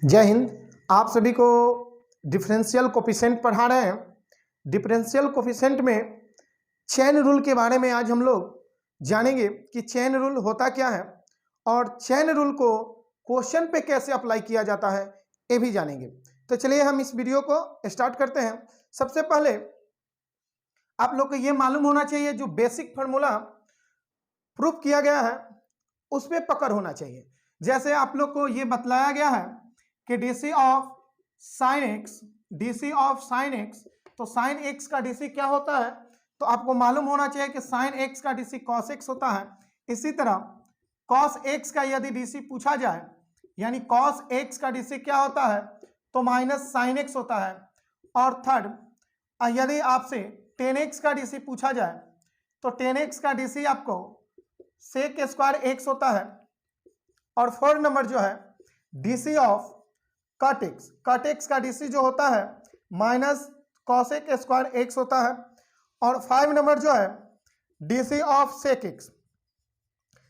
जय हिंद। आप सभी को डिफरेंशियल कोफिशिएंट पढ़ा रहे हैं। डिफरेंशियल कोफिशिएंट में चेन रूल के बारे में आज हम लोग जानेंगे कि चेन रूल होता क्या है और चेन रूल को क्वेश्चन पे कैसे अप्लाई किया जाता है ये भी जानेंगे। तो चलिए हम इस वीडियो को स्टार्ट करते हैं। सबसे पहले आप लोग को ये मालूम होना चाहिए जो बेसिक फार्मूला प्रूफ किया गया है उस पर पकड़ होना चाहिए। जैसे आप लोग को ये बतलाया गया है कि डीसी ऑफ साइन एक्स, तो साइन एक्स का डीसी क्या होता है, तो आपको मालूम होना चाहिए कि साइन एक्स का डीसी कॉस एक्स होता है। इसी तरह कॉस एक्स का यदि डीसी पूछा जाए, यानी कॉस एक्स का डीसी क्या होता है, तो माइनस साइन एक्स होता है। और थर्ड, यदि आपसे टेन एक्स का डीसी पूछा जाए तो टेन एक्स का डीसी आपको सेक स्क्वायर एक्स होता है। और फोर्थ नंबर जो है डीसी ऑफ कट एक्स का डीसी जो होता है माइनस कॉसेक स्क्वायर एक्स होता है। और 5 नंबर जो है डीसी ऑफ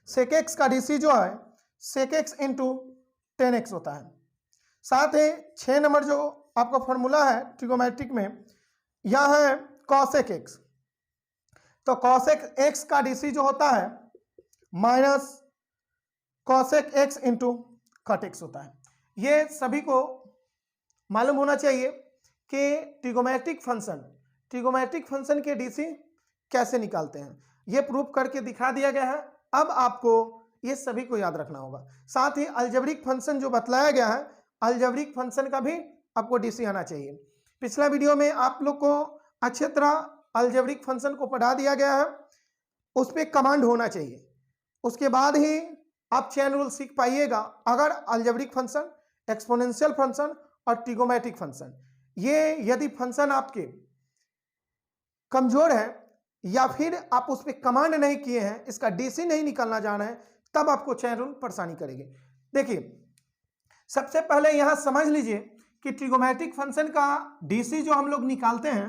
सेक एक्स का डीसी जो है sec x into tan x होता है। साथ ही 6 नंबर जो आपका फॉर्मूला है ट्रिगोमेट्रिक में, यह है कॉसेक एक्स, तो कॉसेक एक्स का डीसी जो होता है minus cosec x into cut x होता है। ये सभी को मालूम होना चाहिए कि ट्रिगोमेट्रिक फंक्शन के डीसी कैसे निकालते हैं, ये प्रूफ करके दिखा दिया गया है। अब आपको ये सभी को याद रखना होगा। साथ ही अलजेब्रिक फंक्शन जो बतलाया गया है, अलजेब्रिक फंक्शन का भी आपको डीसी आना चाहिए। पिछला वीडियो में आप लोग को अच्छे तरह अलजेब्रिक फंक्शन को पढ़ा दिया गया है, उस पर कमांड होना चाहिए, उसके बाद ही आप चेन रूल सीख पाइएगा। अगर अलजेब्रिक फंक्शन, एक्सपोनेंशियल फंक्शन और ट्रिगोमेट्रिक फंक्शन, ये यदि फंक्शन आपके कमजोर है या फिर आप उस पर कमांड नहीं किए हैं, इसका डीसी नहीं निकालना जाना है, तब आपको चेन रूल परेशानी करेंगे। देखिए, सबसे पहले यहां समझ लीजिए कि ट्रिगोमेट्रिक फंक्शन का डीसी जो हम लोग निकालते हैं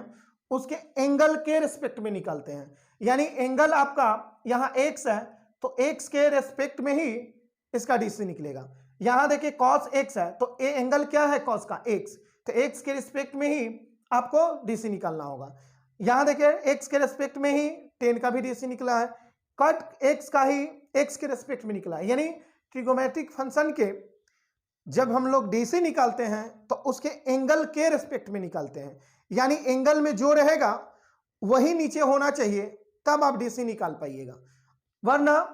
उसके एंगल के रिस्पेक्ट में निकालते हैं। यानी एंगल आपका यहां एक्स है तो एक्स के रेस्पेक्ट में ही इसका डीसी निकलेगा। यहां देखिए कॉस एक्स है तो ए एंगल क्या है कॉस का एक्स, तो एक्स के रिस्पेक्ट में ही आपको डीसी निकालना होगा। यहां देखिए एक्स के रेस्पेक्ट में ही टेन का भी डीसी निकला है, कट एक्स का ही एक्स के रेस्पेक्ट में निकला है। यानी ट्रिगोमेट्रिक फंक्शन के जब हम लोग डीसी निकालते हैं तो उसके एंगल के रेस्पेक्ट में निकालते हैं। यानी एंगल में जो रहेगा वही नीचे होना चाहिए, तब आप डीसी निकाल पाइएगा, वरना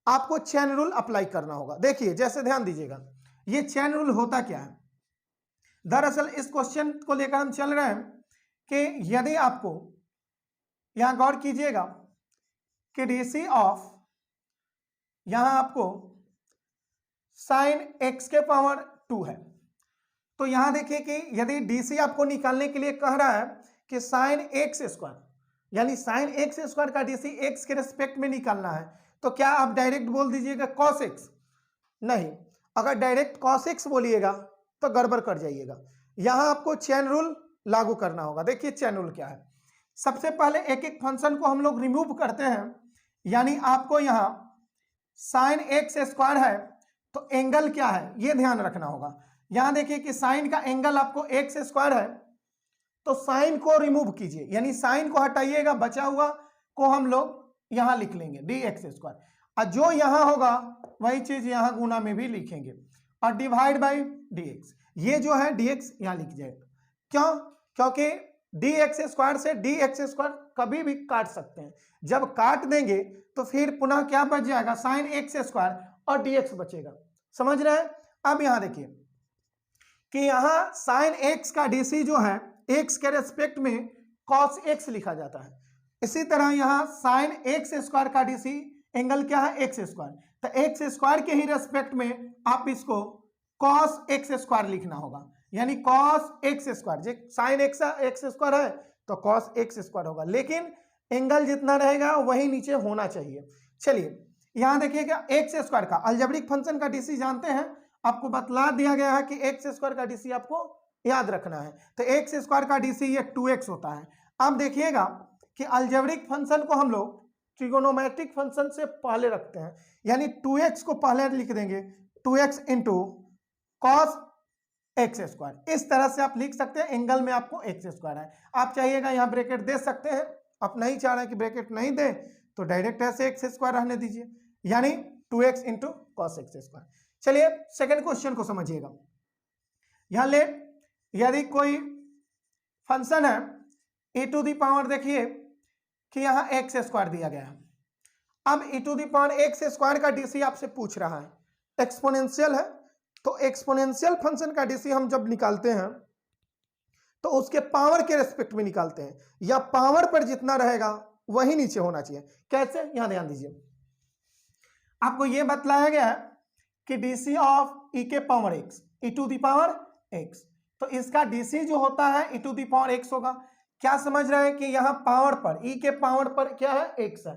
आपको चेन रूल अप्लाई करना होगा। देखिए, जैसे ध्यान दीजिएगा, ये चेन रूल होता क्या है। दरअसल इस क्वेश्चन को लेकर हम चल रहे हैं कि यदि आपको यहां गौर कीजिएगा कि डीसी ऑफ, यहां आपको साइन एक्स के पावर 2 है, तो यहां देखिए कि यदि डीसी आपको निकालने के लिए कह रहा है कि साइन एक्स स्क्वायर, यानी साइन एक्स स्क्वायर का डीसी एक्स के रिस्पेक्ट में निकालना है, तो क्या आप डायरेक्ट बोल दीजिएगा कॉस एक्स? नहीं, अगर डायरेक्ट कॉस एक्स बोलिएगा तो गड़बड़ कर जाइएगा। यहां आपको चेन रूल लागू करना होगा। देखिए चेन रूल क्या है। सबसे पहले एक एक फंक्शन को हम लोग रिमूव करते हैं, यानी आपको यहां साइन एक्स स्क्वायर है तो एंगल क्या है ये ध्यान रखना होगा। यहां देखिए कि साइन का एंगल आपको एक्स स्क्वायर है, तो साइन को रिमूव कीजिए, यानी साइन को हटाइएगा, बचा हुआ को हम लोग यहां लिख लेंगे डी एक्स स्क्वायर, और जो यहां होगा वही चीज यहां गुना में भी लिखेंगे, और डिवाइड बाई डी एक्स। ये जो है डी एक्स यहां लिख जाएगा। क्यों? क्योंकि डी एक्स स्क्वायर से डी एक्स स्क्वायर कभी भी काट सकते हैं, जब काट देंगे तो फिर पुनः क्या बच जाएगा, साइन एक्स स्क्वायर और डी एक्स बचेगा। समझ रहे हैं? अब यहां देखिए कि यहां साइन एक्स का डीसी जो है एक्स के रेस्पेक्ट में कॉस एक्स लिखा जाता है। इसी तरह यहां साइन एक्स स्क्वायर का डीसी एंगल क्या है, एक्स स्क्वायर, तो एक्स स्क्वायर के ही रेस्पेक्ट में आप इसको कॉस एक्स स्क्वायर लिखना होगा। यानी कॉस एक्स स्क्वायर, जो साइन एक्स स्क्वायर है तो कॉस एक्स स्क्वायर होगा, लेकिन एंगल जितना रहेगा वही नीचे होना चाहिए। चलिए यहां देखिएगा एक्स स्क्वायर का अलजेब्रिक फंक्शन का डीसी जानते हैं, आपको बतला दिया गया है कि एक्स स्क्वायर का डीसी आपको याद रखना है, तो एक्स स्क्वायर का डीसी ये 2x होता है। अब देखिएगा कि अलजेब्रिक फंक्शन को हम लोग ट्रिगोनोमेट्रिक फंक्शन से पहले रखते हैं, यानी 2x को पहले लिख देंगे, 2x into cos x square. इस तरह से आप लिख सकते हैं, एंगल में आपको एक्स स्क्वायर है। आप चाहिएगा यहाँ ब्रैकेट दे सकते हैं, आप नहीं चाह रहे कि ब्रैकेट नहीं दे तो डायरेक्ट ऐसे एक्स स्क्वायर रहने दीजिए, यानी 2x into cos x square. चलिए सेकंड क्वेश्चन को समझिएगा। यहां ले यदि कोई फंक्शन है e टू दी पावर, देखिए कि यहां एक्स स्क्वायर दिया गया है। अब e to the power x square का डीसी आपसे पूछ रहा है, एक्सपोनेंशियल है, तो एक्सपोनेंशियल फंक्शन का डीसी हम जब निकालते हैं तो उसके पावर के रेस्पेक्ट में निकालते हैं, या पावर पर जितना रहेगा वही नीचे होना चाहिए। कैसे, यहां ध्यान दीजिए, आपको यह बतलाया गया है कि डीसी ऑफ ई के power x, e to the power x, तो इसका डीसी जो होता है e to the power x होगा। क्या समझ रहे हैं कि यहां पावर पर, ई के पावर पर क्या है, एक्स है,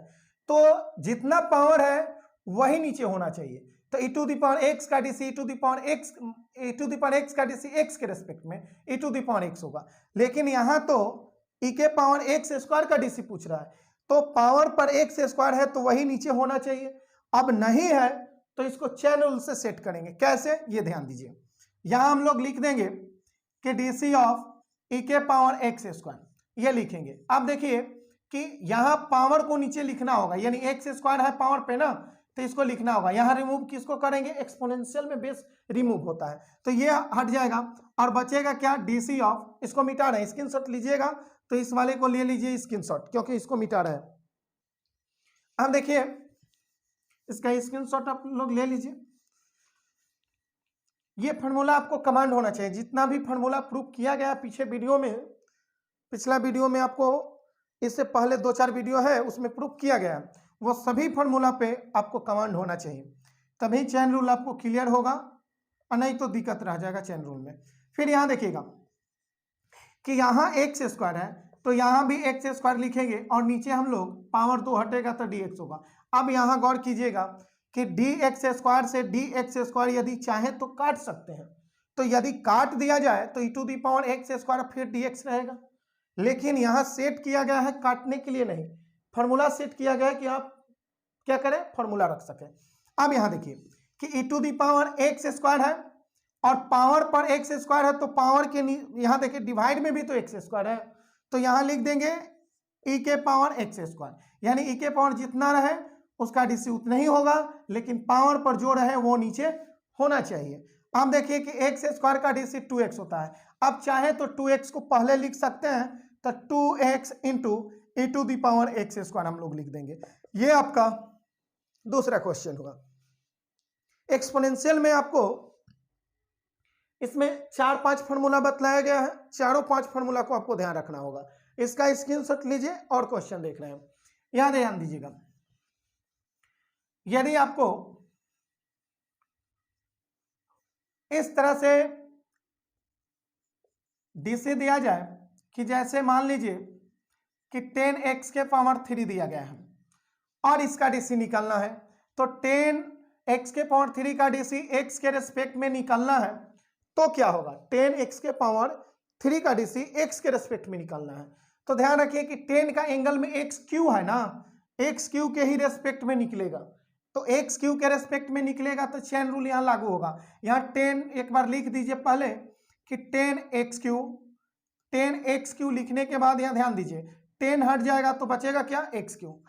तो जितना पावर है वही नीचे होना चाहिए। तो e to the power x का DC, e to the power x, e to the power x का डीसी एक्स के रेस्पेक्ट में e to the power x होगा। लेकिन यहां तो ई के पावर एक्स स्क्वायर का डीसी पूछ रहा है, तो पावर पर एक्स स्क्वायर है तो वही नीचे होना चाहिए। अब नहीं है तो इसको चेन रूल से सेट करेंगे। कैसे, ये ध्यान दीजिए, यहां हम लोग लिख देंगे कि डीसी ऑफ ई के पावर एक्स स्क्वायर, ये लिखेंगे। अब देखिए कि यहां पावर को नीचे लिखना होगा, यानी एक्स स्क्वायर है पावर पे ना, तो इसको लिखना होगा। यहां रिमूव किसको करेंगे, एक्सपोनेंशियल में बेस रिमूव होता है, तो ये हट जाएगा और बचेगा क्या, डीसी ऑफ, इसको मिटा रहे हैं, स्क्रीनशॉट लीजिएगा, तो इस वाले को ले लीजिए स्क्रीनशॉट, क्योंकि इसको मिटा रहे हैं। अब देखिए इसका स्क्रीनशॉट आप लोग ले लीजिए। ये फार्मूला आपको कमांड होना चाहिए, जितना भी फार्मूला प्रूफ किया गया पीछे वीडियो में, पिछला वीडियो में आपको, इससे पहले 2-4 वीडियो है उसमें प्रूफ किया गया, वो सभी फार्मूला पे आपको कमांड होना चाहिए, तभी चेन रूल आपको क्लियर होगा, और नहीं तो दिक्कत रह जाएगा चेन रूल में। फिर यहां देखिएगा कि यहां एक्स स्क्वायर है, तो यहां भी एक्स स्क्वायर लिखेंगे, और नीचे हम लोग पावर 2 हटेगा तो dx होगा। अब यहां गौर कीजिएगा कि dx स्क्वायर से dx स्क्वायर यदि चाहे तो काट सकते हैं, तो यदि काट दिया जाए तो e to the power x square फिर dx रहेगा, लेकिन यहां सेट किया गया है काटने के लिए नहीं, फॉर्मूला सेट किया गया है कि आप क्या करें, फॉर्मूला रख सकें। अब यहां देखिए कि e to the power x square है और पावर पर एक्स स्क्वायर है, तो पावर के यहां देखिए डिवाइड में भी तो एक्स स्क्वायर है, तो यहां लिख देंगे ई के पावर एक्स स्क्वायर, यानी ई के पावर जितना रहे उसका डीसी उतना ही होगा, लेकिन पावर पर जो रहे वो नीचे होना चाहिए। अब देखिए कि एक्स स्क्वायर का डीसी 2x होता है, अब चाहे तो 2x को पहले लिख सकते हैं, तो 2x into e to the power x square हम लोग लिख देंगे। ये आपका दूसरा क्वेश्चन होगा। एक्सपोनेंशियल में आपको इसमें 4-5 फार्मूला बतलाया गया है, चारों 5 फार्मूला को आपको ध्यान रखना होगा। इसका स्क्रीनशॉट लीजिए और क्वेश्चन देख रहे हैं, यहां ध्यान दीजिएगा। यदि आपको इस तरह से डीसी दिया जाए कि जैसे मान लीजिए कि 10x के पावर 3 दिया गया है और इसका डीसी निकालना है, तो 10x के पावर 3 का डीसी x के रेस्पेक्ट में निकालना है, तो क्या होगा, 10x के पावर 3 का डीसी x के रेस्पेक्ट में निकालना है। तो ध्यान रखिए कि 10 का एंगल में एक्स क्यू है ना, एक्स क्यू के ही रेस्पेक्ट में निकलेगा, तो एक्स क्यू के रेस्पेक्ट में निकलेगा तो चेन रूल यहाँ लागू होगा। यहाँ 10 एक बार लिख दीजिए पहले कि 10x क्यू लिखने के बाद यहाँ ध्यान दीजिए 10 हट जाएगा तो बचेगा क्या, एक्स क्यू,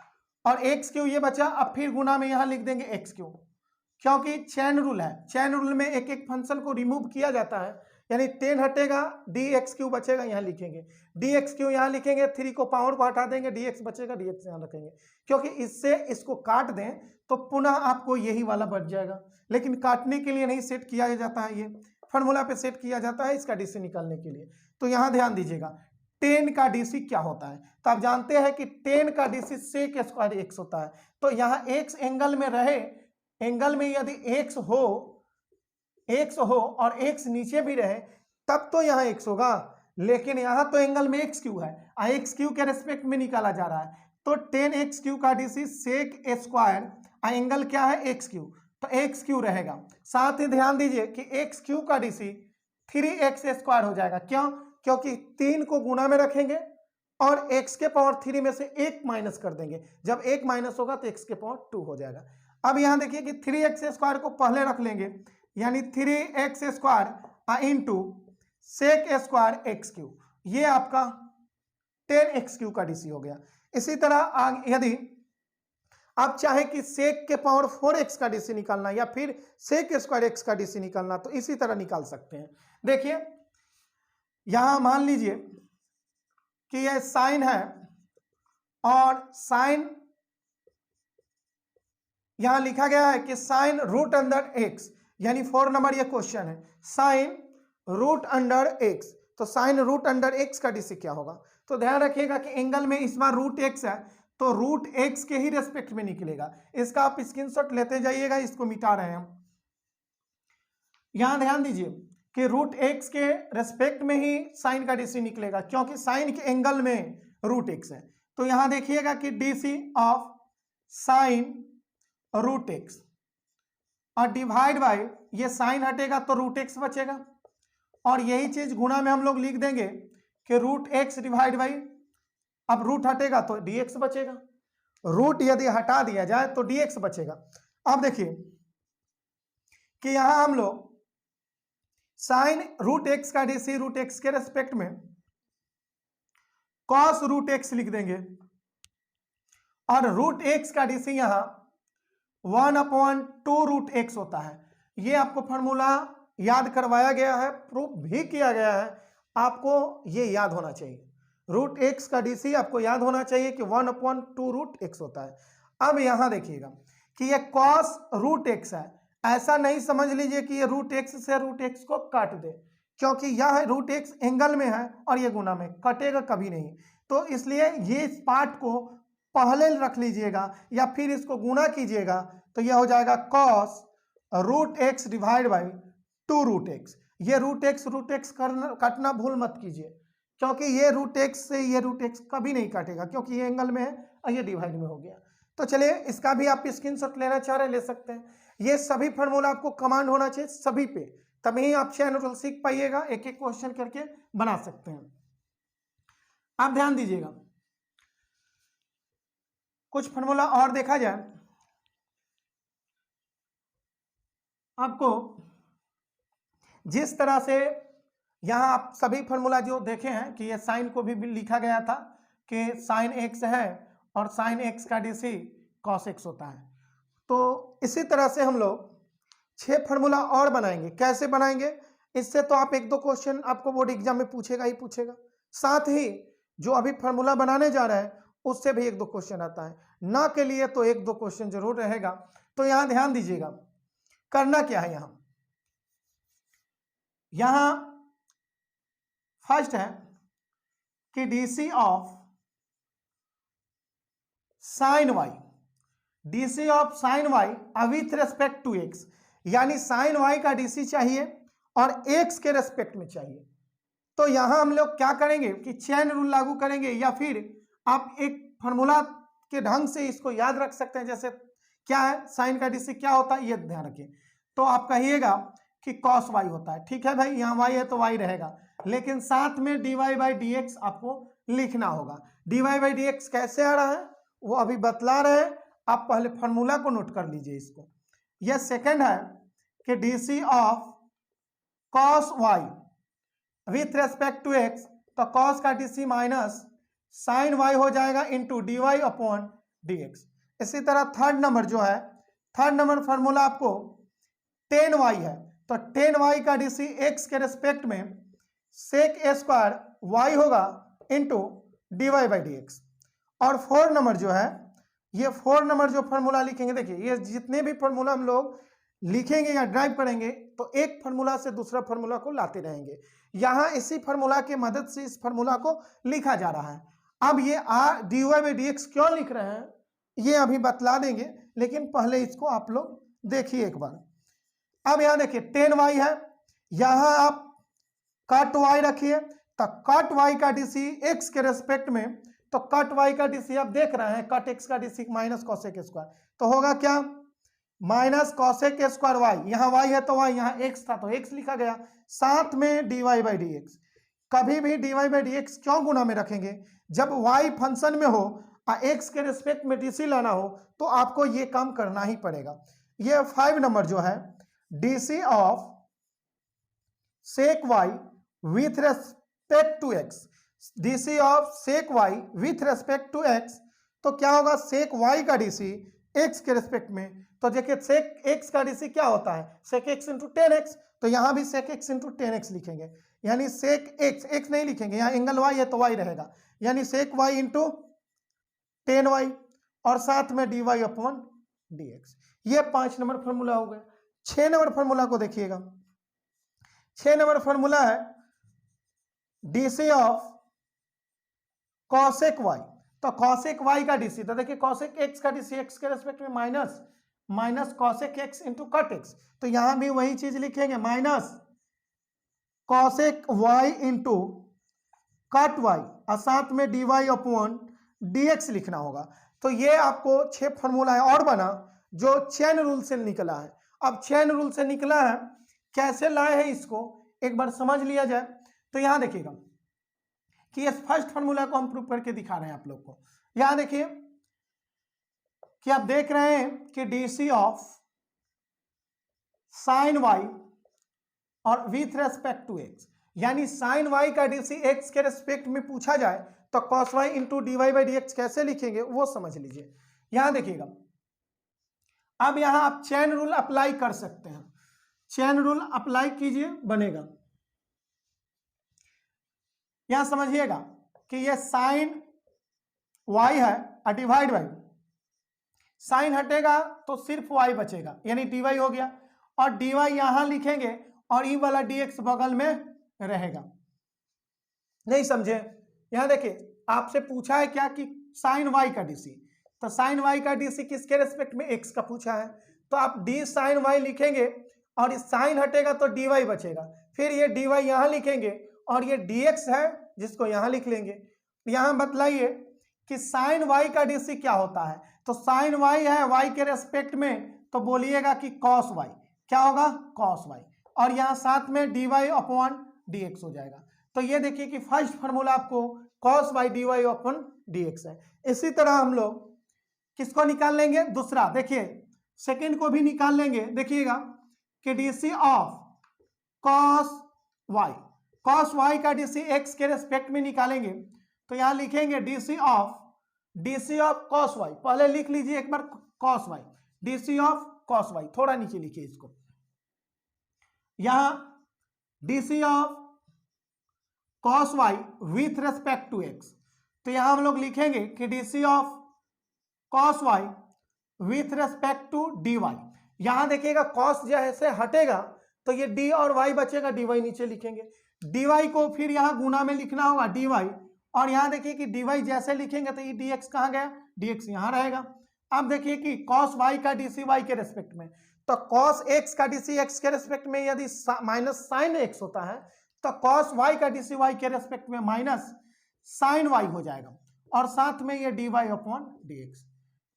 और एक्स क्यू ये बचा, अब फिर गुना में यहाँ लिख देंगे एक्स क्यू, क्योंकि चेन रूल है, चेन रूल में एक एक फंक्शन को रिमूव किया जाता है, यानी 10 हटेगा dx क्यू बचेगा, यहाँ लिखेंगे dx क्यू, यहाँ लिखेंगे 3 को पावर को हटा देंगे, dx बचेगा, dx यहाँ रखेंगे, क्योंकि इससे इसको काट दें तो पुनः आपको यही वाला बच जाएगा, लेकिन काटने के लिए नहीं सेट किया जाता है, ये फार्मूला पे सेट किया जाता है इसका डीसी निकालने के लिए। तो यहाँ ध्यान दीजिएगा 10 का डीसी क्या होता है, तो आप जानते हैं कि 10 का डीसी सेक स्क्वायर एक्स होता है, तो यहाँ एक्स एंगल में रहे, एंगल में यदि एक्स हो और एक्स नीचे भी रहे तब तो यहाँ एक्स होगा, लेकिन यहाँ तो एंगल में एक्स क्यू है, एक्स क्यू के रेस्पेक्ट में निकाला जा रहा है, तो 10x क्यू का डीसी सेक स्क्वायर, एंगल क्या है, एक्स क्यू, तो एक्स क्यू रहेगा। साथ ही ध्यान दीजिए कि एक्स क्यू का डीसी 3x स्क्वायर हो जाएगा, क्यों, क्योंकि 3 को गुना में रखेंगे और x के पावर 3 में से 1 माइनस कर देंगे, जब 1 माइनस होगा तो x के पावर 2 हो जाएगा। अब यहाँ देखिए कि 3x स्क्वायर को पहले रख लेंगे, यानी 3x square into sec square x क्यू, ये आपका 10x क्यू का डीसी हो गया। इसी तरह यदि आप चाहे कि सेक के पावर 4x का डीसी निकालना या फिर सेक स्क्वायर एक्स का डीसी निकालना, तो इसी तरह निकाल सकते हैं। देखिए यहां मान लीजिए कि यह साइन है और साइन यहां लिखा गया है कि साइन रूट अंडर एक्स, यानी 4 नंबर ये क्वेश्चन है, साइन रूट अंडर एक्स। तो साइन रूट अंडर एक्स का डीसी क्या होगा? तो ध्यान रखिएगा कि एंगल में इस बार रूट एक्स है तो रूट एक्स के ही रेस्पेक्ट में निकलेगा। इसका आप स्क्रीनशॉट लेते जाइएगा, इसको मिटा रहे हैं हम। यहां ध्यान दीजिए कि रूट एक्स के रेस्पेक्ट में ही साइन का डीसी निकलेगा, क्योंकि साइन के एंगल में रूट एक्स है। तो यहां देखिएगा कि DC of sine root x और डिवाइड बाय, ये साइन हटेगा तो रूट एक्स बचेगा, और यही चीज गुणा में हम लोग लिख देंगे कि रूट एक्स डिवाइड बाई, अब रूट हटेगा तो dx बचेगा, रूट यदि हटा दिया जाए तो dx बचेगा। अब देखिए कि यहां हम लोग साइन रूट एक्स का डीसी रूट एक्स के रेस्पेक्ट में कॉस रूट एक्स लिख देंगे, और रूट एक्स का डीसी यहां 1/2 रूट एक्स होता है। ये आपको फॉर्मूला याद करवाया गया है, प्रूफ भी किया गया है, आपको ये याद होना चाहिए। रूट एक्स का डीसी आपको याद होना चाहिए कि 1/2 रूट एक्स होता है। अब यहां देखिएगा कि ये कॉस रूट एक्स है, ऐसा नहीं समझ लीजिए कि ये रूट एक्स से रूट एक्स को काट दे, क्योंकि यह रूट एक्स एंगल में है और ये गुना में, कटेगा कभी नहीं। तो इसलिए ये इस पार्ट को पहले रख लीजिएगा या फिर इसको गुना कीजिएगा, तो यह हो जाएगा cos root x divide by 2 root x. ये रूट एक्स काटना भूल मत कीजिए, क्योंकि ये रूट एक्स से ये रूट एक्स कभी नहीं काटेगा, क्योंकि ये एंगल में है और ये डिवाइड में हो गया। तो चलिए इसका भी आप स्क्रीनशॉट लेना चाह रहे हैं ले सकते हैं। ये सभी फॉर्मूला आपको कमांड होना चाहिए सभी पे, तभी आप चैनल सीख पाइएगा, एक एक क्वेश्चन करके बना सकते हैं। आप ध्यान दीजिएगा, कुछ फॉर्मूला और देखा जाए, आपको जिस तरह से यहां आप सभी फॉर्मूला जो देखे हैं कि ये साइन को भी लिखा गया था कि साइन एक्स है और साइन एक्स का डीसी कॉस एक्स होता है। तो इसी तरह से हम लोग 6 फॉर्मूला और बनाएंगे। कैसे बनाएंगे? इससे तो आप 1-2 क्वेश्चन आपको बोर्ड एग्जाम में पूछेगा ही पूछेगा, साथ ही जो अभी फॉर्मूला बनाने जा रहे हैं उससे भी 1-2 क्वेश्चन आता है, ना के लिए तो 1-2 क्वेश्चन जरूर रहेगा। तो यहां ध्यान दीजिएगा, करना क्या है, यहां फर्स्ट है कि DC of sine y, DC of sine y with respect to x, यानी साइन वाई का डीसी चाहिए और एक्स के रेस्पेक्ट में चाहिए। तो यहां हम लोग क्या करेंगे कि चेन रूल लागू करेंगे, या फिर आप एक फॉर्मूला के ढंग से इसको याद रख सकते हैं। जैसे क्या है, साइन का डीसी क्या होता है ये ध्यान रखिए। तो आप कहिएगा कि कॉस वाई होता है, ठीक है भाई, यहाँ वाई है तो वाई रहेगा, लेकिन साथ में dy बाई डी एक्स आपको लिखना होगा। dy बाई डी एक्स कैसे आ रहा है वो अभी बतला रहे हैं, आप पहले फॉर्मूला को नोट कर लीजिए इसको। यह सेकंड है कि d of cos y with respect to x, तो कॉस का डीसी माइनस साइन वाई हो जाएगा into d y upon d x. इसी तरह थर्ड नंबर जो है, थर्ड नंबर फॉर्मूला आपको 10y है, तो 10y का डीसी x के रेस्पेक्ट में सेक ए स्क्वायर y होगा into d y by d x. और 4 नंबर जो है, ये 4 नंबर जो फॉर्मूला लिखेंगे, देखिए ये जितने भी फॉर्मूला हम लोग लिखेंगे या ड्राइव करेंगे तो एक फॉर्मूला से दूसरा फॉर्मूला को लाते रहेंगे। यहां इसी फॉर्मूला की मदद से इस फॉर्मूला को लिखा जा रहा है। अब ये d y by d x क्यों लिख रहे हैं ये अभी बतला देंगे, लेकिन पहले इसको आप लोग देखिए एक बार। अब यहां देखिए 10y है, यहां आप कट y रखिए, तो कट y का डीसी x के रेस्पेक्ट में, तो कट y का डीसी आप देख रहे हैं, कट x का डीसी माइनस कॉसेक स्क्वायर, तो होगा क्या, माइनस कॉसेक स्क्वायर y, यहाँ y है तो y, यहाँ x था तो x लिखा गया, साथ में dy बाई डी एक्स। कभी भी dy बाई डी एक्स क्यों गुना में रखेंगे, जब y फंक्शन में हो और x के रेस्पेक्ट में डीसी लाना हो तो आपको ये काम करना ही पड़ेगा। ये 5 नंबर जो है, DC of sec y with respect to x, dc of sec y with respect to x, तो क्या होगा sec y का dc x के रेस्पेक्ट में, तो देखिए sec x का dc क्या होता है sec x इंटू 10x, तो यहां भी sec x इंटू 10x लिखेंगे, यानी sec x नहीं लिखेंगे, यहाँ एंगल y है तो y रहेगा, यानी sec y इंटू 10y और साथ में dy अपॉन dx। ये 5 नंबर फॉर्मूला हो गया। 6 नंबर फॉर्मूला को देखिएगा। 6 नंबर फॉर्मूला है dc ऑफ cosec y, तो cosec y का dc, तो देखिए cosec x का dc x के रेस्पेक्ट में minus cosec x into cut x, तो यहां भी वही चीज लिखेंगे minus cosec y into cut y और साथ में dy अपॉन dx लिखना होगा। तो ये आपको 6 फॉर्मूला है और बना जो चेन रूल से निकला है। अब चेन रूल से निकला है, कैसे लाए हैं इसको एक बार समझ लिया जाए। तो यहां देखिएगा कि इस फर्स्ट फॉर्मूला को हम प्रूव करके दिखा रहे हैं आप लोग को। यहां देखिए कि आप देख रहे हैं कि डीसी ऑफ साइन वाई और विथ रेस्पेक्ट टू एक्स, यानी साइन वाई का डीसी एक्स के रेस्पेक्ट में पूछा जाए तो cos y into d y by d x कैसे लिखेंगे वो समझ लीजिए। यहां देखिएगा, अब यहां आप चेन रूल अप्लाई कर सकते हैं। चेन रूल अप्लाई कीजिए, बनेगा। यहां समझिएगा कि ये साइन वाई है और डिवाइड बाई, साइन हटेगा तो सिर्फ वाई बचेगा, यानी डी वाई हो गया, और डी वाई यहां लिखेंगे और ई वाला डी एक्स बगल में रहेगा। नहीं समझे? यहां देखिए आपसे पूछा है क्या कि साइन वाई का डीसी, तो साइन वाई का डीसी किसके रेस्पेक्ट में? एक्स का पूछा है, तो आप डी साइन वाई लिखेंगे और साइन हटेगा तो डी वाई बचेगा, फिर ये डी वाई यहां लिखेंगे और ये डी एक्स है जिसको यहां लिख लेंगे। यहां बतलाइए कि साइन वाई का डीसी क्या होता है, तो साइन वाई है वाई के रेस्पेक्ट में, तो बोलिएगा कि कॉस वाई, क्या होगा? कॉस वाई, और यहां साथ में d y upon d x हो जाएगा। तो ये देखिए कि फर्स्ट फॉर्मूला आपको cos y d y upon d x है। इसी तरह हम लोग किसको निकाल लेंगे? दूसरा, देखिए सेकंड को भी निकाल लेंगे। देखिएगा कि डीसी ऑफ कॉस वाई का डीसी एक्स के रेस्पेक्ट में निकालेंगे, तो यहां लिखेंगे डीसी ऑफ कॉस वाई, पहले लिख लीजिए एक बार cos y, DC of cos y, थोड़ा नीचे लिखिए इसको, यहां DC of cos y with respect to x, तो यहां हम लोग लिखेंगे कि DC of cos y with respect to d y. यहां देखिएगा कॉस जैसे हटेगा तो ये डी और वाई बचेगा, डी वाई नीचे लिखेंगे, डी वाई को फिर यहां गुना में लिखना होगा डी वाई, और यहां देखिए कि डी वाई जैसे लिखेंगे तो ये डी एक्स कहां गया? डी एक्स यहां रहेगा। अब देखिए कि कॉस वाई का डीसी वाई के रेस्पेक्ट में, तो कॉस एक्स का डीसी एक्स के रेस्पेक्ट में यदि माइनस साइन एक्स होता है तो कॉस वाई का डीसी वाई के रेस्पेक्ट में माइनस साइन वाई हो जाएगा, और साथ में ये d y upon d x.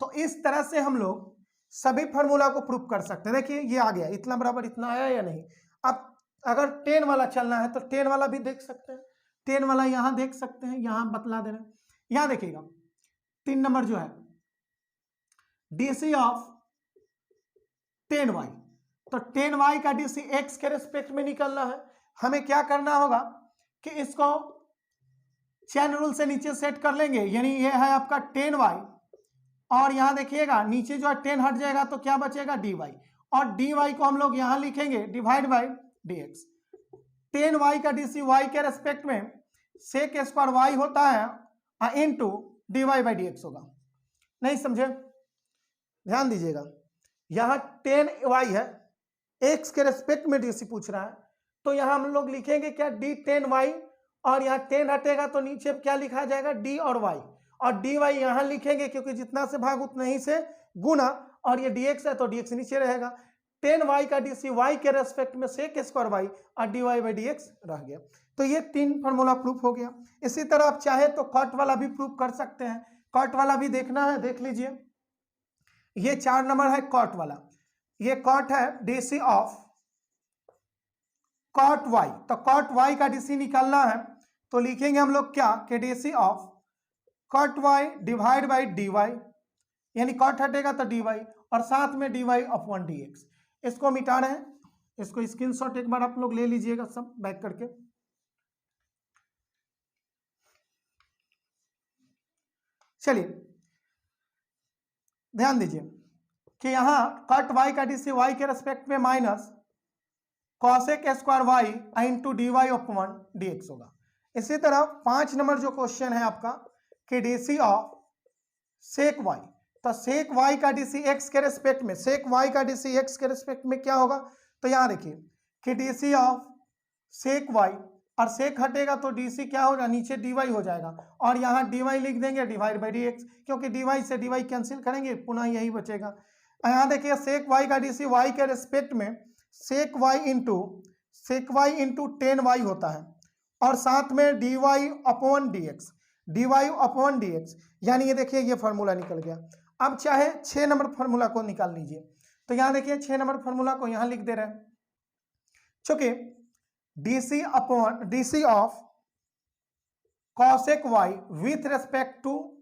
तो इस तरह से हम लोग सभी फॉर्मूला को प्रूव कर सकते हैं। देखिए ये आ गया, इतना बराबर इतना आया या नहीं। अब अगर 10 वाला चलना है तो 10 वाला भी देख सकते हैं, 10 वाला यहां देख सकते हैं, यहां बतला दे रहे हैं। यहां देखिएगा 3 नंबर जो है डीसी ऑफ 10y, तो 10y का डीसी x के रेस्पेक्ट में निकलना है। हमें क्या करना होगा कि इसको चेन रूल से नीचे सेट कर लेंगे, यानी ये है आपका 10y, और यहां देखिएगा नीचे जो है 10 हट जाएगा तो क्या बचेगा? dy, और dy को हम लोग यहां लिखेंगे डिवाइड बाई dx। 10y का डीसी y के रेस्पेक्ट में सेक स्क्वायर y होता है इनटू dy बाई dx होगा। नहीं समझे? ध्यान दीजिएगा, यहां 10y है, x के रेस्पेक्ट में डीसी पूछ रहा है, तो यहां हम लोग लिखेंगे क्या? d 10y, और यहां 10 हटेगा तो नीचे क्या लिखा जाएगा? d और y, और dy यहां लिखेंगे क्योंकि जितना से भाग उतना ही से गुना, और ये dx है तो dx नीचे रहेगा। 10y का डीसी y के रेस्पेक्ट में सेक स्क्वायर y और dy बाई dx रह गया। तो ये 3 फॉर्मूला प्रूफ हो गया। इसी तरह आप चाहे तो कट वाला भी प्रूफ कर सकते हैं। कट वाला भी देखना है, देख लीजिए, ये 4 नंबर है कॉट वाला। ये कॉट है डीसी ऑफ कॉट वाई, तो कॉट वाई का डीसी निकालना है तो लिखेंगे हम लोग क्या कि DC of cot y divide by d y, यानी कॉट हटेगा तो डी वाई और साथ में d y upon d x. इसको मिटा रहे हैं, इसको स्क्रीनशॉट एक बार आप लोग ले लीजिएगा सब बैक करके। चलिए ध्यान दीजिए कि यहां कट y का डीसी y के रेस्पेक्ट में minus cosec square y into d y upon d x होगा। इसी तरह 5 नंबर जो क्वेश्चन है आपका कि डीसी ऑफ सेक वाई, तो सेक वाई का डीसी एक्स के रेस्पेक्ट में, सेक वाई का डीसी एक्स के रेस्पेक्ट में क्या होगा, तो यहां देखिए कि डीसी ऑफ सेक वाई, और सेक हटेगा तो डीसी क्या होगा, नीचे डीवाई हो जाएगा, और यहाँ डीवाई लिख देंगे डिवाइड बाई डी एक्स, क्योंकि डीवाई से डीवाई कैंसिल करेंगे पुनः यही बचेगा। यहाँ देखिए सेक वाई का डीसी वाई के रेस्पेक्ट में सेक वाई इंटू 10y होता है, और साथ में dy अपॉन डी एक्स, यानी ये देखिए ये फार्मूला निकल गया। अब चाहे 6 नंबर फार्मूला को निकाल लीजिए, तो यहाँ देखिए 6 नंबर फार्मूला को यहाँ लिख दे रहे हैं, चूंकि DC of cosec y with respect to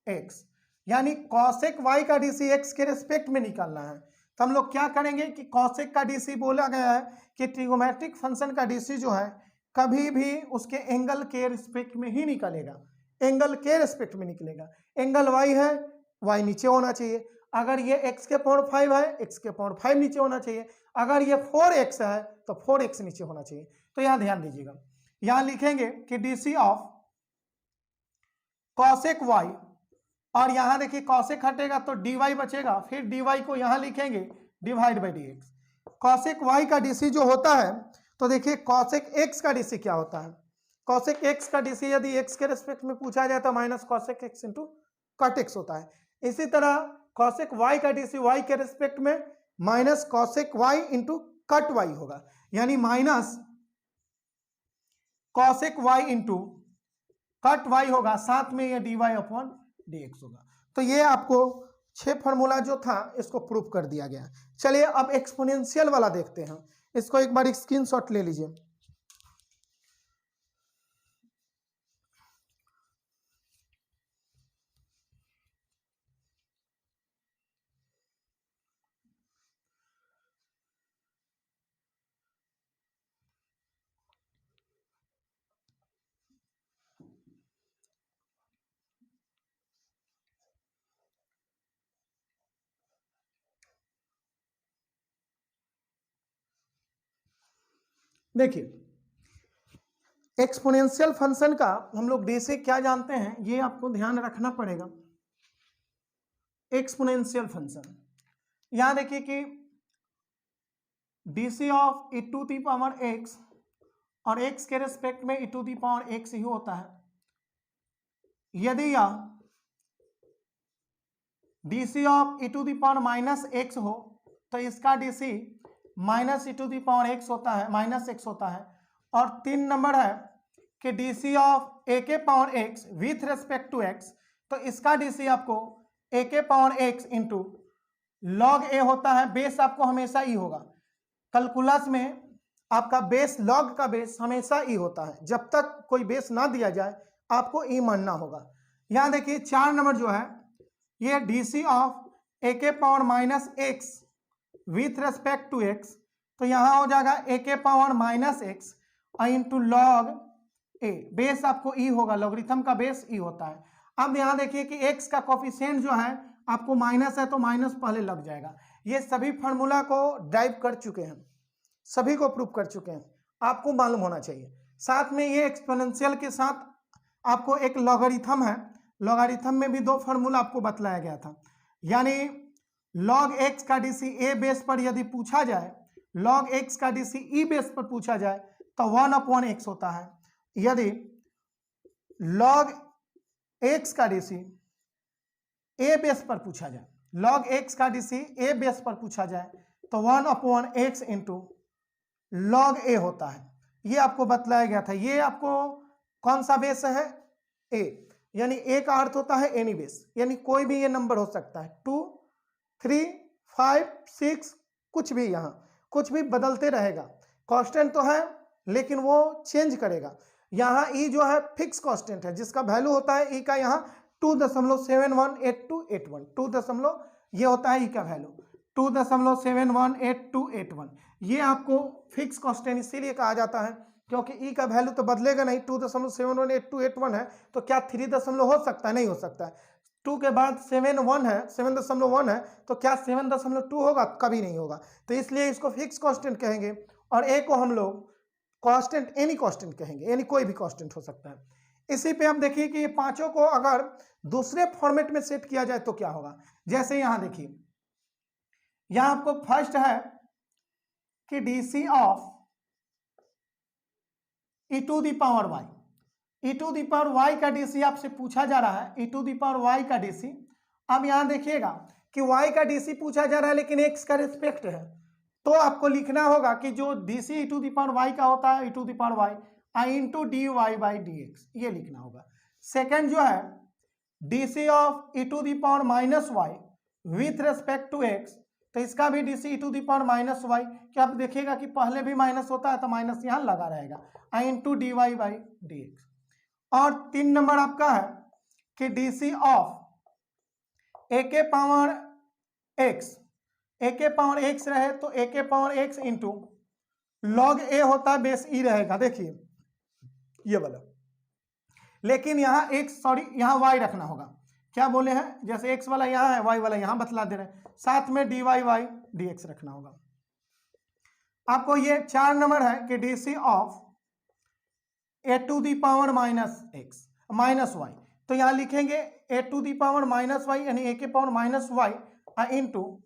x, यानी कॉसेक वाई का डीसी एक्स के रेस्पेक्ट में निकालना है, तो हम लोग क्या करेंगे कि कॉसेक का डीसी बोला गया है कि ट्रिगोमेट्रिक फंक्शन का डीसी जो है कभी भी उसके एंगल के रिस्पेक्ट में ही निकलेगा, एंगल के रिस्पेक्ट में निकलेगा। एंगल वाई है, वाई नीचे होना चाहिए, अगर ये x के पावर 5 है, x के पावर 5 नीचे होना चाहिए, अगर ये 4x है तो 4x नीचे होना चाहिए। तो यहां ध्यान दीजिएगा, यहां लिखेंगे कि डीसी ऑफ कॉसेक वाई, और यहां देखिए कॉसेक हटेगा तो dy बचेगा, फिर dy को यहां लिखेंगे divide by dx। Cosec y का डीसी जो होता है, तो देखिए कॉसेक x का डीसी क्या होता है, कॉसेक x का डीसी यदि x के रेस्पेक्ट में पूछा जाए तो minus cosec x into cut x होता है। इसी तरह कॉसेक y का डीसी y के रेस्पेक्ट में minus cosec y into cut y होगा, यानी minus cosec y into cut y होगा, साथ में ये dy अपॉन dx होगा। तो ये आपको 6 फार्मूला जो था इसको प्रूफ कर दिया गया। चलिए अब एक्सपोनेंशियल वाला देखते हैं, इसको एक बार स्क्रीनशॉट ले लीजिए। देखिए एक्सपोनेंशियल फंक्शन का हम लोग डीसी क्या जानते हैं, ये आपको ध्यान रखना पड़ेगा। एक्सपोनेंशियल फंक्शन, यहां देखिए कि DC of e to the power x, और x के रेस्पेक्ट में e to the power x ही होता है। यदि यह DC of e to the power minus x हो तो इसका DC minus e to the power x होता है, माइनस एक्स होता है। और 3 नंबर है कि डीसी ऑफ a के power x with respect to x, तो इसका डीसी आपको a के power x into log a होता है, बेस आपको हमेशा e होगा। कैलकुलस में आपका बेस, लॉग का बेस हमेशा e होता है, जब तक कोई बेस ना दिया जाए आपको e मानना होगा। यहां देखिए 4 नंबर जो है ये डीसी ऑफ a के power minus x with respect to x, तो यहां हो जाएगा a के power minus x into log a, base आपको e होगा, लॉगरिथम का बेस e होता है। अब यहां देखिए कि x का कोफिशिएंट जो है आपको माइनस है तो माइनस पहले लग जाएगा। ये सभी फार्मूला को ड्राइव कर चुके हैं, सभी को प्रूव कर चुके हैं, आपको मालूम होना चाहिए। साथ में ये एक्सपोनेंशियल के साथ आपको एक लॉगरिथम है, लॉगरिथम में भी 2 फार्मूला आपको बतलाया गया था, यानी log x का डीसी a बेस पर यदि पूछा जाए, log x का डीसी e बेस पर पूछा जाए तो 1 अपॉन x होता है। यदि log x का डीसी a बेस पर पूछा जाए, log x का डीसी a बेस पर पूछा जाए तो 1 upon x into log a होता है। ये आपको बतलाया गया था। ये आपको कौन सा बेस है, a, यानी a का अर्थ होता है एनी बेस, यानी कोई भी ये नंबर हो सकता है, 2, 3, 5, 6, कुछ भी, यहाँ कुछ भी बदलते रहेगा। कांस्टेंट तो है लेकिन वो चेंज करेगा। यहाँ e जो है फिक्स कांस्टेंट है, जिसका वैल्यू होता है e का यहाँ 2.718281, 2 ये होता है e का वैल्यू। 2.7188281। ये आपको फिक्स कांस्टेंट इसीलिए कहा जाता है क्योंकि ई का वैल्यू तो बदलेगा नहीं। 2.7188281 है तो क्या 3 दशमलव हो सकता है? नहीं हो सकता है। 2 के बाद 7.1 है, 7.1 है तो क्या 7.2 होगा? कभी नहीं होगा। तो इसलिए इसको फिक्स कांस्टेंट कहेंगे और ए को हम लोग कांस्टेंट, एनी कांस्टेंट कहेंगे, यानी कोई भी कांस्टेंट हो सकता है। इसी पे आप देखिए कि ये पांचों को अगर दूसरे फॉर्मेट में सेट किया जाए तो क्या होगा। जैसे यहां देखिए, यहां आपको फर्स्ट है कि DC of e to the power y, e to the power y का डीसी आपसे पूछा जा रहा है, e to the power y का डीसी। अब यहां देखिएगा कि वाई का डीसी पूछा जा रहा है लेकिन एक्स का रिस्पेक्ट है, तो आपको लिखना होगा कि जो DC e to the power y का होता है, e to the power y i into d y by d x, ये लिखना होगा। सेकेंड जो है DC of e to the power minus y with respect to x, तो इसका भी DC e to the power minus y, क्या आप देखिएगा कि पहले भी माइनस होता है तो माइनस यहां लगा रहेगा, i into d y by d x. और 3 नंबर आपका है कि डीसी ऑफ ए के पावर एक्स, ए के पावर एक्स रहे तो ए के पावर एक्स इंटू लॉग ए होता है बेस ई रहेगा, देखिए ये वाला, लेकिन यहाँ एक्स सॉरी यहाँ वाई रखना होगा। क्या बोले हैं, जैसे एक्स वाला यहाँ है वाई वाला यहाँ बतला दे रहे हैं, साथ में d y by d x रखना होगा। आपको ये 4 नंबर है कि DC of a to the power minus x minus y, तो यहाँ लिखेंगे a to the power minus y यानी ए के power minus y into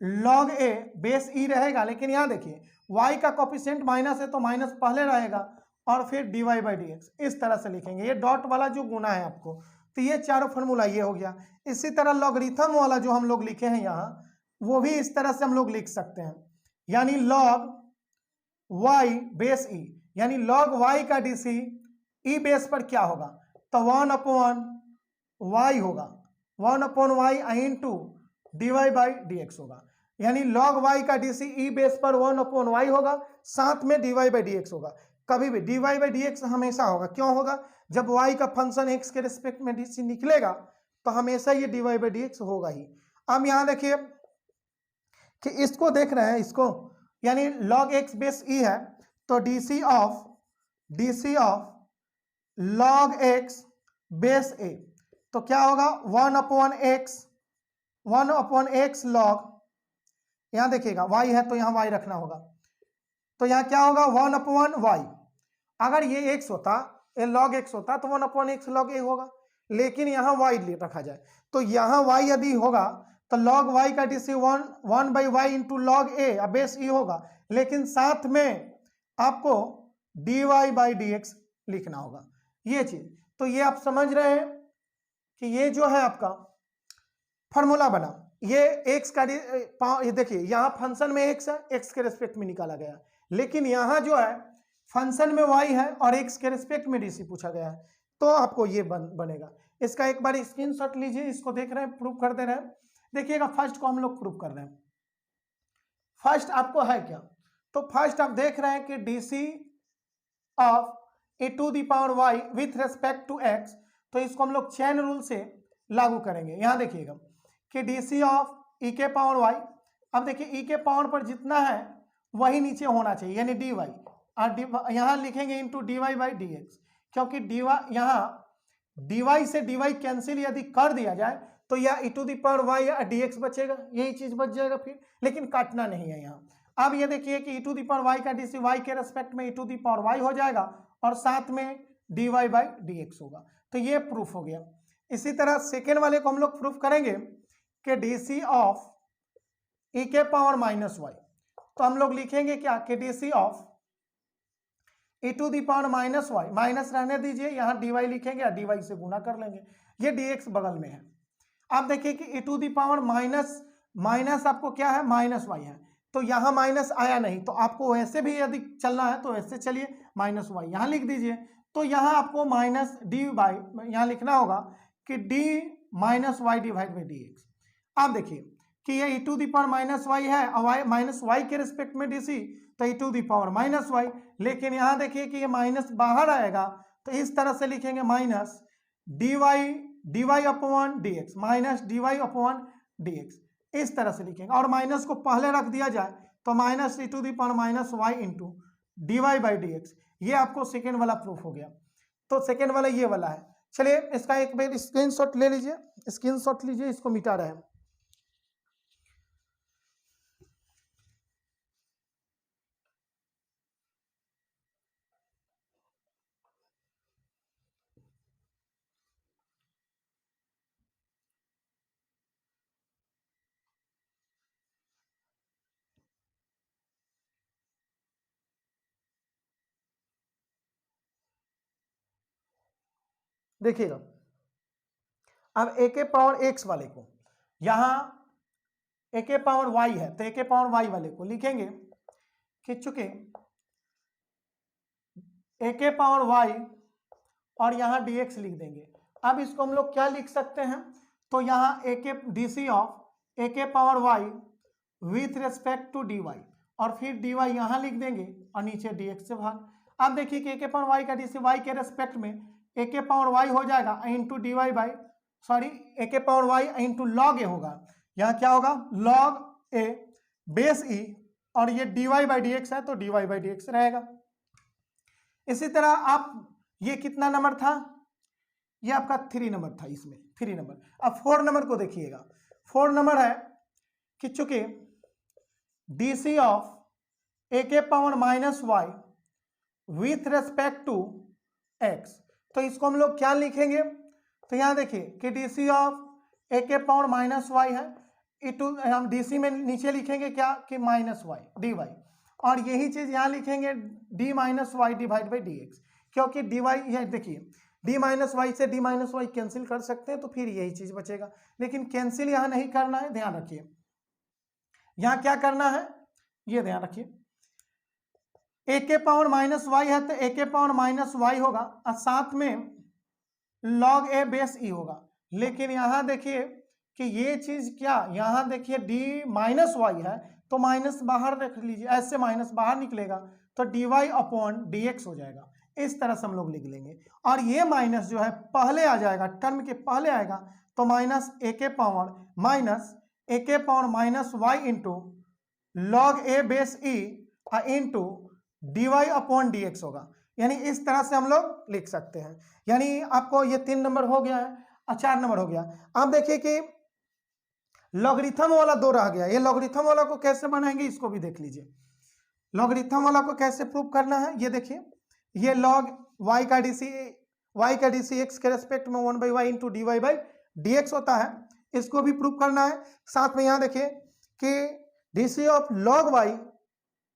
log a base e रहेगा, लेकिन यहाँ देखिए y का कोफिशिएंट माइनस है तो माइनस पहले रहेगा और फिर d y by d x, इस तरह से लिखेंगे। ये डॉट वाला जो गुना है आपको, तो ये चारों फॉर्मूला ये हो गया। इसी तरह लॉगरिथम वाला जो हम लोग लिखे हैं यहाँ, वो भी इस तरह से हम लोग लिख सकते हैं, यानी लॉग y बेस ई, यानी लॉग y का डीसी ई बेस पर क्या होगा, तो 1/y होगा, 1/y into d y by d x होगा, यानी log y का डीसी ई बेस पर 1/y होगा, साथ में dy बाई डी एक्स होगा। कभी भी dy बाई डी एक्स हमेशा होगा, क्यों होगा, जब y का फंक्शन x के रिस्पेक्ट में डीसी निकलेगा तो हमेशा ये dy बाई डी एक्स होगा ही। अब यहां देखिए कि इसको देख रहे हैं, इसको यानी log x बेस ई है तो DC of log x base a, तो क्या होगा 1/x log, यहां देखिएगा y है तो यहां y रखना होगा, तो यहां क्या होगा 1/y। अगर ये x होता, ये log x होता तो 1/x log a होगा, लेकिन यहां y रखा जाए तो यहां y यदि होगा तो log y का DC 1/y into log a base ई होगा, लेकिन साथ में आपको dy बाई डी एक्स लिखना होगा, ये चीज। तो ये आप समझ रहे हैं कि ये जो है आपका फॉर्मूला बना, ये x का ये देखिए यहाँ फंक्शन में x है, x के रिस्पेक्ट में निकाला गया, लेकिन यहाँ जो है फंक्शन में y है और x के रिस्पेक्ट में डीसी पूछा गया है, तो आपको ये बनेगा। इसका एक बार स्क्रीनशॉट लीजिए, इसको देख रहे हैं, प्रूफ कर दे रहे हैं। देखिएगा फर्स्ट को हम लोग प्रूफ कर रहे हैं। फर्स्ट आपको है क्या, तो फर्स्ट आप देख रहे हैं कि DC of a to the power y with respect to x, तो इसको हम लोग चेन रूल से लागू करेंगे। यहां देखिएगा कि डीसी ऑफ ई के पावर वाई, अब देखिए ई के पावर पर जितना है वही नीचे होना चाहिए, यानी डी वाई, और यहां लिखेंगे into d y by d x, क्योंकि डी वाई यहाँ डी वाई से डी वाई कैंसिल यदि कर दिया जाए तो यह e to the power y या डी एक्स बचेगा, यही चीज बच जाएगा फिर, लेकिन काटना नहीं है यहाँ। अब ये देखिए कि e to the power y का डीसी वाई के रेस्पेक्ट में e to the power y हो जाएगा और साथ में d y by d x होगा, तो ये प्रूफ हो गया। इसी तरह सेकेंड वाले को हम लोग प्रूफ करेंगे कि डीसी ऑफ ई के पावर माइनस वाई, तो हम लोग लिखेंगे क्या कि DC of e to the power minus y, minus रहने दीजिए, यहाँ डी वाई लिखेंगे या डी वाई से गुना कर लेंगे, ये डी एक्स बगल में है। आप देखिए कि e to the power minus आपको क्या है, माइनस वाई है, तो यहाँ माइनस आया नहीं, तो आपको वैसे भी यदि चलना है तो वैसे चलिए माइनस वाई यहाँ लिख दीजिए, तो यहाँ आपको माइनस डी वाई यहाँ लिखना होगा कि d minus y divide by d x. आप देखिए कि ये e to the power minus y है और माइनस वाई के रिस्पेक्ट में डीसी, तो e to the power minus y, लेकिन यहाँ देखिए कि ये माइनस बाहर आएगा, तो इस तरह से लिखेंगे minus d y upon d x, minus d y upon d x. इस तरह से लिखेंगे, और माइनस को पहले रख दिया जाए तो minus e to the power minus y into d y by d x. ये आपको सेकेंड वाला प्रूफ हो गया। तो सेकेंड वाला ये वाला है। चलिए इसका एक बार स्क्रीनशॉट ले लीजिए, स्क्रीनशॉट लीजिए, इसको मिटा रहे हैं। देखिएगा, अब ए के पावर एक्स वाले को, यहां ए के पावर वाई है तो ए के पावर वाई वाले को लिखेंगे कि चूंकि ए के पावर वाई और यहां डीएक्स लिख देंगे। अब इसको हम लोग क्या लिख सकते हैं, तो यहां ए के डीसी ऑफ ए के power y with respect to d y, और फिर डी वाई यहां लिख देंगे और नीचे डीएक्स से भाग। अब देखिए कि ए के पावर वाई का डीसी वाई के रेस्पेक्ट में ए के पावर वाई हो जाएगा into d y by sorry a के power y into log a होगा। यहाँ क्या होगा, लॉग ए बेस ई, और ये d y by d x है तो d y by d x रहेगा। इसी तरह आप ये कितना नंबर था, ये आपका 3 नंबर था, इसमें 3 नंबर। अब 4 नंबर को देखिएगा। 4 नंबर है कि चूंकि डी सी ऑफ ए के power minus y with respect to x, तो इसको हम लोग क्या लिखेंगे, तो यहां देखिए कि डी सी ऑफ ए के पावर माइनस वाई है, हम डी सी में नीचे लिखेंगे क्या कि माइनस वाई डी वाई, और यही चीज यहां लिखेंगे d minus y divide by d x, क्योंकि डी वाई ये देखिए डी माइनस वाई से डी माइनस वाई कैंसिल कर सकते हैं तो फिर यही चीज बचेगा, लेकिन कैंसिल यहां नहीं करना है, ध्यान रखिए। यहां क्या करना है ये ध्यान रखिए, ए के पावर माइनस वाई है तो ए के पावर माइनस वाई होगा और साथ में लॉग ए बेस ई होगा। लेकिन यहां देखिए कि ये चीज क्या, यहां देखिए डी माइनस वाई है तो माइनस बाहर रख लीजिए, ऐसे माइनस बाहर निकलेगा तो d y upon d x हो जाएगा। इस तरह से हम लोग लिख लेंगे, और ये माइनस जो है पहले आ जाएगा, टर्म के पहले आएगा, तो माइनस ए के power minus y into log a base e into d y upon d x होगा। यानी इस तरह से हम लोग लिख सकते हैं। यानी आपको ये 3 नंबर हो गया है और 4 नंबर हो गया। अब देखिए कि लॉगरिथम वाला 2 रह गया, ये लॉगरिथम वाला को कैसे बनाएंगे इसको भी देख लीजिए। लॉगरिथम वाला को कैसे प्रूव करना है ये देखिए, ये लॉग y का डीसी एक्स के रेस्पेक्ट में 1/y into d y by d x होता है, इसको भी प्रूव करना है। साथ में यहाँ देखिए कि डीसी ऑफ लॉग y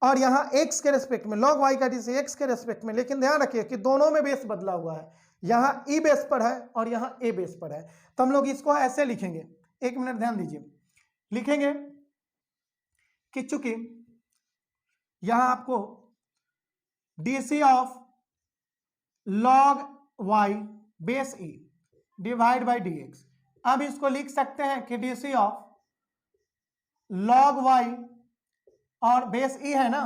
और यहाँ x के रेस्पेक्ट में, लॉग y का डीसी x के रेस्पेक्ट में, लेकिन ध्यान रखिए कि दोनों में बेस बदला हुआ है, यहाँ e बेस पर है और यहाँ a बेस पर है, तो हम लोग इसको ऐसे लिखेंगे। 1 मिनट ध्यान दीजिए, लिखेंगे कि चूंकि यहां आपको DC of log y base e divide by d x, अब इसको लिख सकते हैं कि डीसी ऑफ लॉग y और बेस e है ना,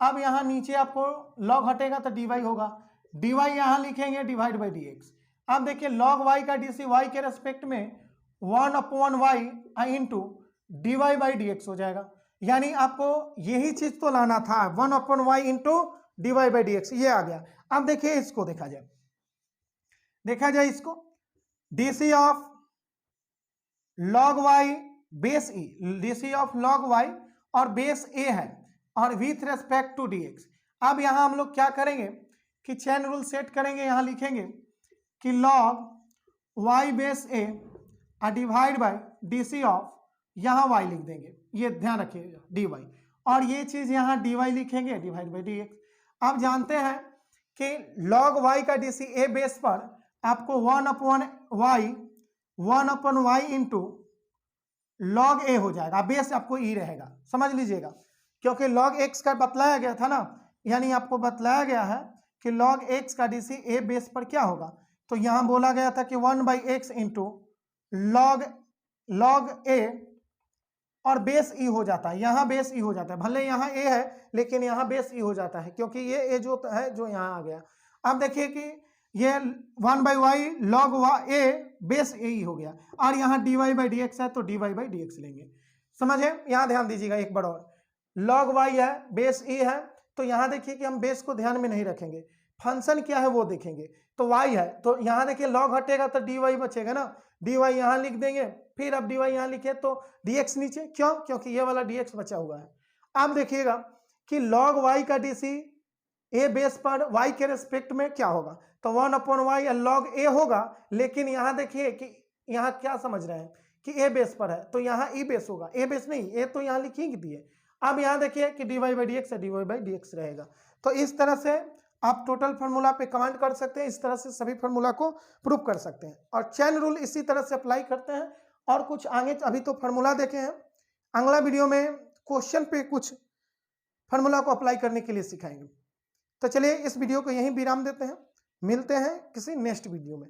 अब यहां नीचे आपको लॉग हटेगा तो dy होगा, dy यहां लिखेंगे डिवाइड बाई डी एक्स। अब देखिए लॉग y का डीसी y के रेस्पेक्ट में 1/y into d y by d x हो जाएगा। यानी आपको यही चीज तो लाना था, 1/y into d y by d x, ये आ गया। अब देखिए इसको देखा जाए इसको, DC of log y base e, DC of log y और बेस a है और with respect to d x. अब यहां हम लोग क्या करेंगे कि चेन रूल सेट करेंगे, यहां लिखेंगे कि log y base a divide by DC of, यहां y लिख देंगे, ये ध्यान रखिएगा dy, और ये चीज यहां dy लिखेंगे डिवाइड बाई dx। आप जानते हैं कि log y का डीसी a बेस पर आपको 1/y इंटू log a हो जाएगा, बेस आपको e रहेगा, समझ लीजिएगा, क्योंकि log x का बतलाया गया था ना, यानी आपको बतलाया गया है कि log x का डीसी a बेस पर क्या होगा, तो यहां बोला गया था कि 1/x इंटू log a और बेस ई हो जाता है, यहाँ बेस ई हो जाता है, भले यहाँ ए है लेकिन यहाँ बेस ई हो जाता है, क्योंकि ये ए जो है जो यहाँ आ गया। अब देखिए कि ये 1/y log a बेस ए ही हो गया, और यहाँ dy बाई डी एक्स है तो dy बाई डी एक्स लेंगे। समझे? यहाँ ध्यान दीजिएगा एक बार और, log y है, बेस e है, तो यहाँ देखिए कि हम बेस को ध्यान में नहीं रखेंगे, फंक्शन क्या है वो देखेंगे। तो y है तो यहाँ देखिए log हटेगा तो dy बचेगा ना, dy यहाँ लिख देंगे, फिर अब dy यहाँ लिखे तो dx नीचे, क्यों? क्योंकि ये वाला dx बचा हुआ है। अब देखिएगा कि log y का dc a बेस पर y के रेस्पेक्ट में क्या होगा, तो 1/y log a होगा, लेकिन यहाँ देखिए कि यहाँ क्या समझ रहे हैं कि a बेस पर है तो यहाँ e बेस होगा, a बेस नहीं, a तो यहाँ लिख ही दिए। अब यहाँ देखिए कि dy बाई dx है, dy बाई dx रहेगा। तो इस तरह से आप टोटल फार्मूला पे कमांड कर सकते हैं, इस तरह से सभी फार्मूला को प्रूव कर सकते हैं और चेन रूल इसी तरह से अप्लाई करते हैं। और कुछ आगे अभी तो फार्मूला देखे हैं, अगला वीडियो में क्वेश्चन पे कुछ फार्मूला को अप्लाई करने के लिए सिखाएंगे। तो चलिए इस वीडियो को यहीं विराम देते हैं, मिलते हैं किसी नेक्स्ट वीडियो में।